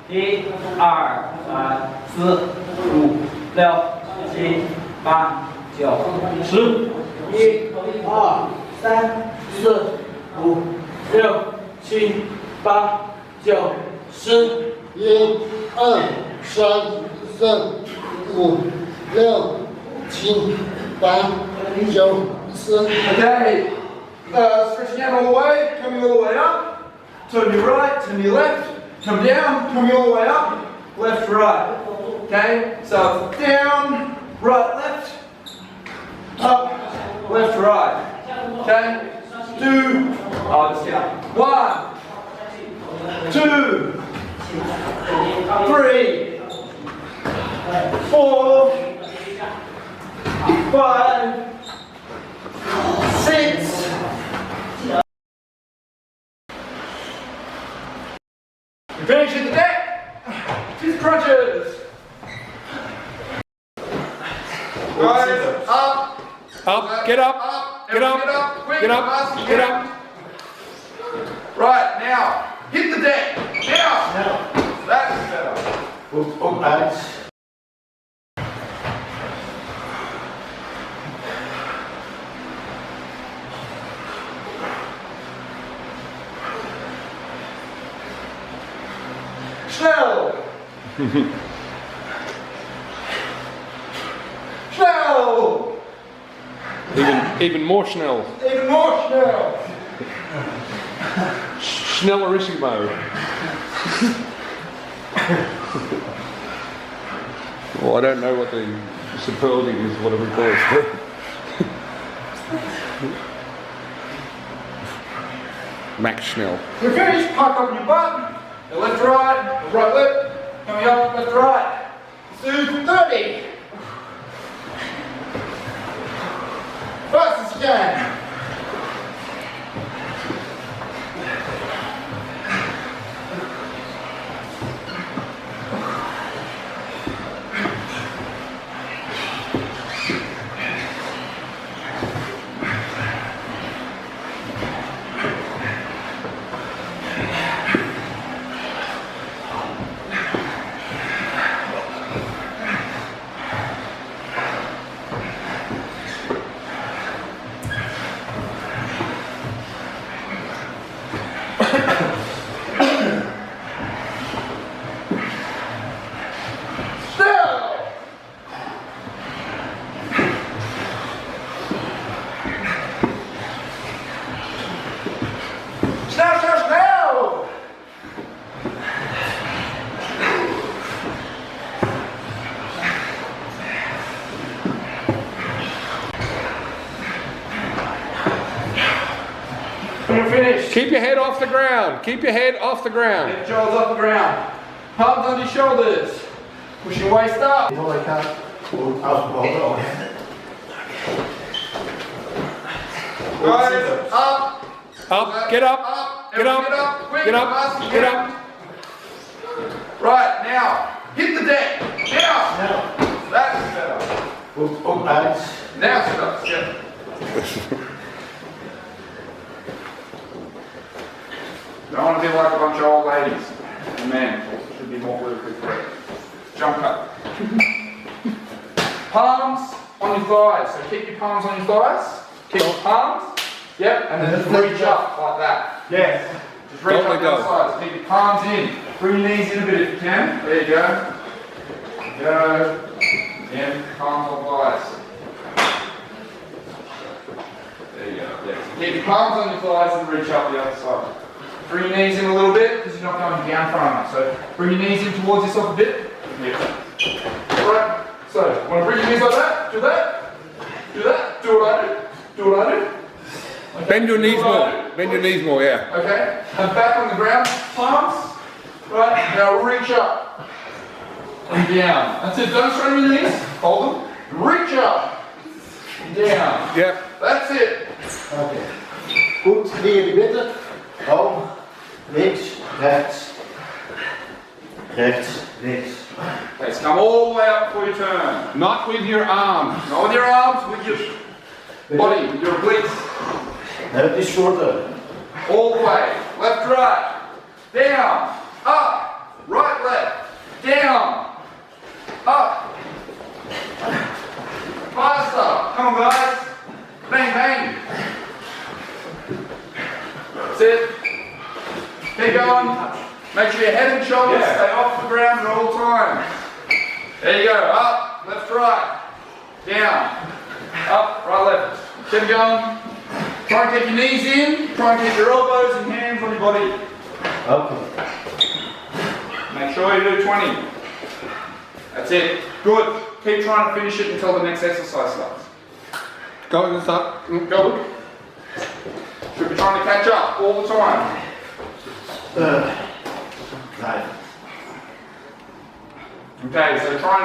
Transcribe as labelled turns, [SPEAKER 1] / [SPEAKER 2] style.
[SPEAKER 1] 1、2、3、4、5、6、7、8、9、10。1、2、3、4、5、6、7、8、9、10。1、2、3、4、5、6、7、8、9、10.
[SPEAKER 2] Okay, stretching out all the way, coming all the way up, turn to your right, turn to your left, come down, coming all the way up, left, right. Okay, so it's down, right, left, up, left, right. Okay, just count. 1, 2, 3, 4, 5, 6. You're finishing the deck. Fist crunches. Right, up.
[SPEAKER 3] Up, get up, get up,
[SPEAKER 2] Quick,
[SPEAKER 3] get up,
[SPEAKER 2] fast,
[SPEAKER 3] get up.
[SPEAKER 2] Right, now, hit the deck. Now. That's better.
[SPEAKER 4] Nice.
[SPEAKER 2] Schnell. Schnell.
[SPEAKER 3] Even more schnell.
[SPEAKER 2] Even more schnell.
[SPEAKER 3] Schnellerissimo. Well, I don't know what the superlative is, whatever it calls. Max Schnell.
[SPEAKER 2] You're finished. Park up your butt. The left, right, the right, left. Coming up, left, right. Let's do 30. Fast as you can. You're finished.
[SPEAKER 3] Keep your head off the ground. Keep your head off the ground.
[SPEAKER 2] Get your shoulders off the ground. Palms under your shoulders. Push your waist up.
[SPEAKER 4] All I can.
[SPEAKER 2] Right, up.
[SPEAKER 3] Up, get up, get up,
[SPEAKER 2] Quick,
[SPEAKER 3] get
[SPEAKER 2] fast,
[SPEAKER 3] up, get up.
[SPEAKER 2] Right, now, hit the deck. Now. That's better.
[SPEAKER 4] Nice.
[SPEAKER 2] Now sit up, yeah. Don't want to be like a bunch of old ladies. And men should be more politically correct. Jump up. Palms on your thighs. So keep your palms on your thighs. Keep your palms. Yep. And then just reach up like that. Yes. Just reach up the other side. Keep your palms in. Bring your knees in a bit if you can. There you go. Go. Again. Palms on thighs. There you go. Yes. Keep your palms on your thighs and reach up the other side. Bring your knees in a little bit because you're not going down far enough. So bring your knees in towards yourself a bit. Yeah. Alright. So want to bring your knees like that? Do that. Do that. Do what I do. Do what I do. Okay.
[SPEAKER 3] Bend your knees more. Bend your knees more, yeah.
[SPEAKER 2] Okay. And back on the ground. Palms. Right. Now reach up. And down. That's it. Don't strain your knees. Hold them. Reach up. Down.
[SPEAKER 3] Yep.
[SPEAKER 2] That's it.
[SPEAKER 4] Okay. Goed, knieën in de midden. Hoog, links, rechts, rechts, links.
[SPEAKER 2] Okay, so come all the way up before you turn.
[SPEAKER 3] Not with your arms.
[SPEAKER 2] Not with your arms, with your body, with your obliques.
[SPEAKER 4] Now this shorter.
[SPEAKER 2] All the way. Left, right. Down. Up. Right, left. sure your head and shoulders
[SPEAKER 1] Yeah.
[SPEAKER 2] stay off the ground at all times. There you go. Up, left, right. Down. Up, right, left. Keep going. Try and keep your knees in. Try and keep your elbows and hands on your body.
[SPEAKER 4] Okay.
[SPEAKER 2] Make sure you do 20. That's it. Good. Keep trying to finish it until the next exercise starts.
[SPEAKER 3] Go this up.
[SPEAKER 2] Go. Should be trying to catch up all the time.
[SPEAKER 4] Right.
[SPEAKER 2] Okay, so try and